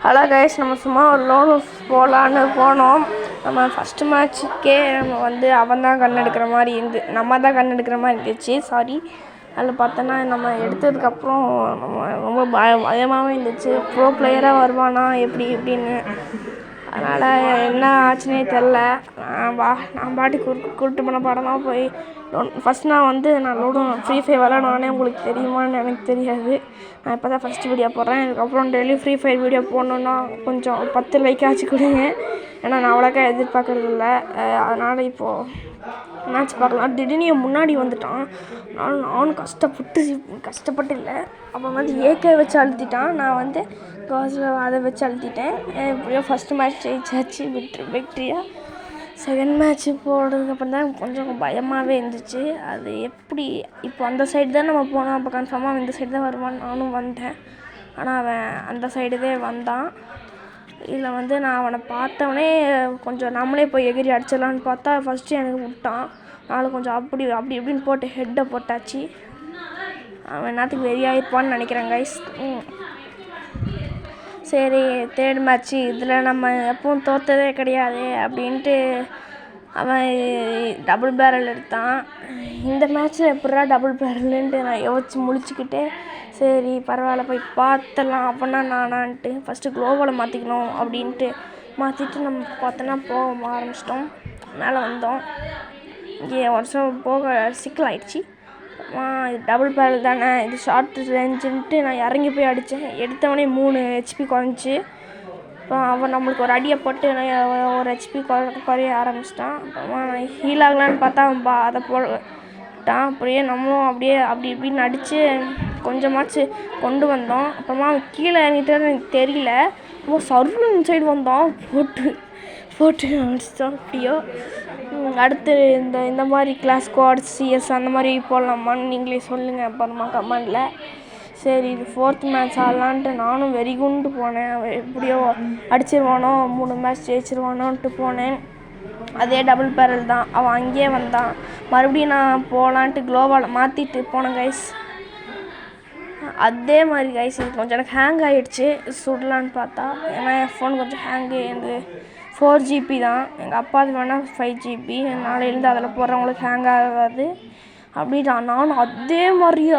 Hello guys, நம்ம சும்மா ஒரு லோன் போகலான்னு போனோம். நம்ம ஃபஸ்ட்டு மேட்ச்சுக்கே அவன் தான் கண் எடுக்கிற மாதிரி நம்ம தான் கண் எடுக்கிற மாதிரி இருந்துச்சு. சாரி, அதில் பார்த்தோன்னா நம்ம எடுத்ததுக்கப்புறம் நம்ம ரொம்ப பயமாகவே இருந்துச்சு. ப்ரோ பிளேயராக வருவானா எப்படி எப்படின்னு. அதனால் என்ன ஆச்சுன்னே தெரில. நான் பாட்டுக்கு கூப்பிட்டு போன படமாக போய் ஃபஸ்ட் நான் லூடோ ஃப்ரீ ஃபயர் விளாடுவானே உங்களுக்கு தெரியுமான்னு எனக்கு தெரியாது. நான் இப்போ தான் ஃபஸ்ட்டு வீடியோ போடுறேன். இதுக்கப்புறம் டெய்லி ஃப்ரீ ஃபயர் வீடியோ போடணுன்னா கொஞ்சம் 10 லைக்காச்சும் கொடுங்க. ஏன்னா நான் அவ்வளோக்கா எதிர்பார்க்குறது இல்லை. அதனால் இப்போது மேட்ச் பார்க்கலாம். திடீர்னு முன்னாடி வந்துட்டான். நானும் கஷ்டப்பட்டு இல்லை. அப்போ ஏகே வச்சு அழுத்திட்டான். நான் காசில் அதை வச்சு அழுத்திட்டேன். எப்படியோ ஃபஸ்ட்டு மேட்ச் ஜெயிச்சாச்சு விக்ட்ரியாக. செகண்ட் மேட்ச்சு போடுறதுக்கப்புறம் தான் கொஞ்சம் பயமாகவே இருந்துச்சு. அது எப்படி இப்போ அந்த சைடு தான் நம்ம போனோம். அப்போ கன்ஃபார்மாக இந்த சைடு தான் வருவான்னு நானும் வந்தேன். ஆனால் அவன் அந்த சைடுதே வந்தான். இதில் நான் அவனை பார்த்தவனே கொஞ்சம் நம்மளே போய் எகிரி அடிச்சிடலான்னு பார்த்தா ஃபஸ்ட்டு எனக்கு விட்டான். நானும் கொஞ்சம் அப்படி இப்படின்னு போட்டு ஹெட்டை போட்டாச்சு. அவன் என்னத்துக்கு வெறியாயிருப்பான்னு நினைக்கிறேன் கைஸ். சரி, தேர்ட் மேட்ச்சு இதில் நம்ம எப்பவும் தோற்றதே கிடையாது அப்படின்ட்டு அவன் டபுள் பேரல் எடுத்தான். இந்த மேட்ச்சில் எப்படா டபுள் பேரலுன்ட்டு நான் யோசிச்சு முழிச்சுக்கிட்டே சரி பரவாயில்ல போய் பார்த்துடலாம் அப்படின்னா நானான்ட்டு ஃபஸ்ட்டு குளோபலை மாற்றிக்கணும் அப்படின்ட்டு மாற்றிட்டு நம்ம பார்த்தோன்னா போக ஆரம்பிச்சிட்டோம். மேலே வந்தோம். இங்கே வருஷம் போக சிக்கலாயிடுச்சு. இது டபுள் பேரல் தானே, இது ஷார்ட் ரேஞ்சுன்ட்டு நான் இறங்கி போய் அடித்தேன். எடுத்தவனே 3 HP குறைஞ்சி. அப்புறம் அவன் நம்மளுக்கு ஒரு அடியை போட்டு ஒரு HP குறைய ஆரம்பிச்சிட்டான். அப்புறமா நான் ஹீல் ஆகலான்னு பார்த்தா அவன் அதை போட்டான். அப்படியே நம்மளும் அப்படி இப்படின்னு அடித்து கொஞ்சமாச்சு கொண்டு வந்தோம். அப்புறமா அவன் கீழே இறங்கிட்டு எனக்கு தெரியல. ரொம்ப சர்வன் சைடு வந்தோம். போட்டு அடிச்சிட்டோம். அப்படியோ அடுத்து இந்த மாதிரி கிளாஸ் ஸ்குவாட் CS அந்த மாதிரி போடலாமான்னு நீங்களே சொல்லுங்கள் அப்புறமா கமெண்டில். சரி, இது 4th மேட்ச் ஆடலான்ட்டு நானும் வெறிகுண்டு போனேன். எப்படியோ அடிச்சிருவானோ 3 மேட்ச் ஜெயிச்சிருவானோன்ட்டு போனேன். அதே டபுள் பேரல் தான். அவன் அங்கேயே வந்தான். மறுபடியும் நான் போகலான்ட்டு குளோவால் மாற்றிட்டு போனேன் கைஸ். அதே மாதிரி கைஸ் இது கொஞ்சம் எனக்கு ஹேங் ஆகிடுச்சு சுடலான்னு பார்த்தா. ஏன்னா என் ஃபோன் கொஞ்சம் ஹேங்கு. எனக்கு 4 GB தான். எங்கள் அப்பாவுக்கு வேணால் 5 GB. நாளையிலேருந்து அதில் போடுறவங்களுக்கு ஹேங் ஆகாது அப்படின்னா நானும் அதே மாதிரியே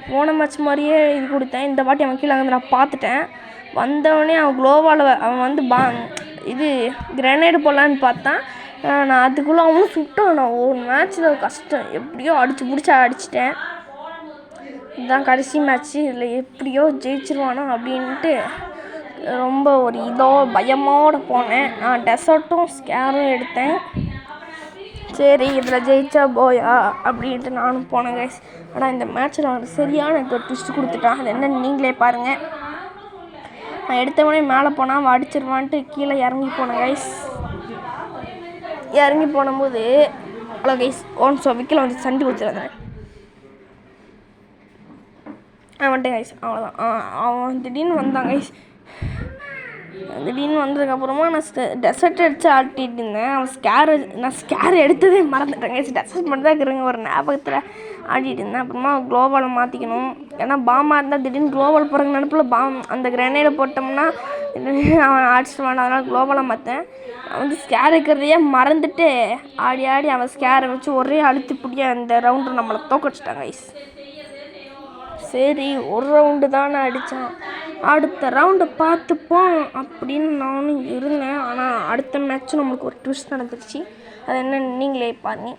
போன மேட்ச் மாதிரியே இது கொடுத்தேன். இந்த வாட்டி அவன் கீழே நான் பார்த்துட்டேன். வந்தவொடனே அவன் குளோவால் அவன் இது கிரனேடு போடலான்னு பார்த்தான். நான் அதுக்குள்ளே அவனும் சுட்டான். நான் ஒரு மேட்ச்சில் கஷ்டம் எப்படியோ அடிச்சிட்டேன். இதுதான் கடைசி மேட்ச்சு. இதில் எப்படியோ ஜெயிச்சிருவானோ அப்படின்ட்டு ரொம்ப ஒரு பயமோடு போனேன். நான் டெசர்ட்டும் ஸ்கேரும் எடுத்தேன். சரி, இதில் ஜெயிச்சா போயா அப்படின்ட்டு நானும் போனேன் கைஸ். ஆனால் இந்த மேட்ச்சில் அவனுக்கு சரியான எனக்கு ஒரு ட்விஸ்ட் கொடுத்துட்டான். அது என்னன்னு நீங்களே பாருங்கள். நான் எடுத்தவனே மேலே போனால் அவன் அடிச்சிருவான்ட்டு கீழே இறங்கி போனேன் கைஸ். இறங்கி போனும்போது ஹலோ கைஸ், விக்கில் சண்டி கொடுத்துருந்தேன். வந்துட்டேன் கைஸ். அவ்வளோதான். அவன் திடீர்னு வந்தான் கைஸ். திடீர்னு வந்ததுக்கப்புறமா நான் டெசர்ட் அடித்து ஆட்டிகிட்டு இருந்தேன். நான் ஸ்கேர் எடுத்ததே மறந்துட்டேன் கைஸ். டெசர்ட் மட்டும் தான் இருக்கிறேங்க ஒரு ஞாபகத்தில் ஆடிட்டு இருந்தேன். அப்புறமா குளோபாலை மாற்றிக்கணும். ஏன்னா பாமாக இருந்தால் திடீர்னு குளோபால் போகிற நினப்பில் அந்த கிரனேடை போட்டோம்னா அவன் அடிச்சிடுவான். அதனால் குளோபாலை மாற்றேன். நான் ஸ்கேர் இருக்கிறதையே மறந்துட்டு ஆடி அவன் ஸ்கேரை வச்சு ஒரே அழுத்தி பிடிக்க அந்த ரவுண்டு நம்மளை தோக்கடிச்சிட்டாங்க கைஸ். சரி, ஒரு ரவுண்டு தான் நான் அடித்தான். அடுத்த ரவுண்டு பார்த்துப்போம் அப்படின்னு நானும் இருந்தேன். ஆனால் அடுத்த மேட்ச்சும் நம்மளுக்கு ஒரு ட்விஸ்ட் நடந்துருச்சு. அது என்னன்னு நீங்களே பாருங்க.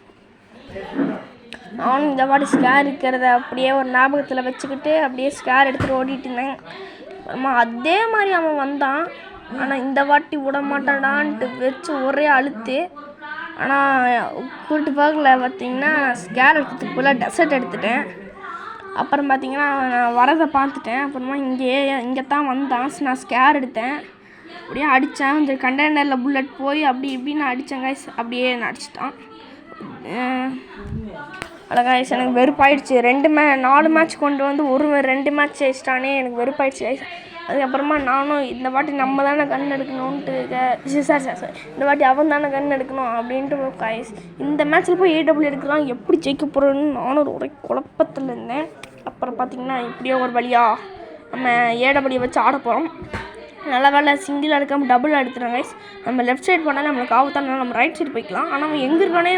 நானும் இந்த வாட்டி ஸ்கேர் இருக்கிறத அப்படியே ஒரு ஞாபகத்தில் வச்சுக்கிட்டு அப்படியே ஸ்கேர் எடுத்துகிட்டு ஓடிட்டு இருந்தேன். அப்புறமா அதே மாதிரி அவன் வந்தான். ஆனால் இந்த வாட்டி விட மாட்டாடான்ட்டு வச்சு ஒரே அழுத்து. ஆனால் கூப்பிட்டு பார்க்கல. பார்த்திங்கன்னா ஸ்கேர் எடுக்கிறதுக்கு போல டெசர்ட் எடுத்துட்டேன். அப்புறம் பார்த்திங்கன்னா நான் வரதை பார்த்துட்டேன். அப்புறமா இங்கே தான் வந்தான். நான் ஸ்கேர் எடுத்தேன். அப்படியே அடித்தேன். இந்த கண்டெய்னரில் புல்லட் போய் அப்படி இப்படின்னு அடித்தேன் கைஸ். அப்படியே அடிச்சிட்டான். அவ்வளோ கைஸ், எனக்கு வெறுப்பாயிடுச்சு. 4 மேட்ச் கொண்டு 2 மேட்ச் ஜெயிச்சிட்டானே. எனக்கு வெறுப்பாயிடுச்சு கைஸ். அதுக்கப்புறமா நானும் இந்த வாட்டி நம்ம தானே கண் எடுக்கணுன்ட்டு சார் இந்த வாட்டி அவன் தானே கண் எடுக்கணும் அப்படின்ட்டு கைஸ். இந்த மேட்ச்சில் போய் AW எடுக்கிறான். எப்படி ஜெயிக்க போகிறோன்னு நானும் ஒரே குழப்பத்தில் இருந்தேன். அப்புறம் பார்த்திங்கன்னா இப்படியோ ஒரு வழியாக நம்ம AW வச்சு ஆட போகிறோம். நல்ல வேலை சிங்கிள் எடுக்காமல் டபுள் எடுத்துட்டேன் கைஸ். நம்ம லெஃப்ட் சைடு போனால் நம்மளுக்கு ஆபத்தான நம்ம ரைட் சைடு போய்க்கலாம். ஆனால் அவன் எங்கே இருக்கானே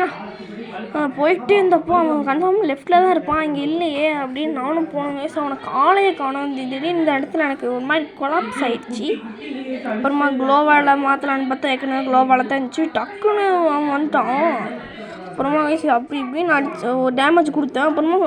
போயிட்டே இருந்தப்போ அவன் கன்ஃபார்ம் லெஃப்ட்டில் தான் இருப்பான், இங்கே இல்லையே அப்படின்னு நானும் போனேன் கைஸ். அவனை காலையே காணும். திடீர்னு இந்த இடத்துல எனக்கு ஒரு மாதிரி கொலாப்ஸ் ஆயிடுச்சு. அப்புறமா குளோவால் மாற்றலான்னு பார்த்தா ஏற்கனவே குளோவால் தான் இருந்துச்சு. டக்குன்னு அவன் வந்துட்டான். அப்புறமா கைஸ் அப்படி இப்படின்னு அடிச்சு டேமேஜ் கொடுத்தேன். அப்புறமா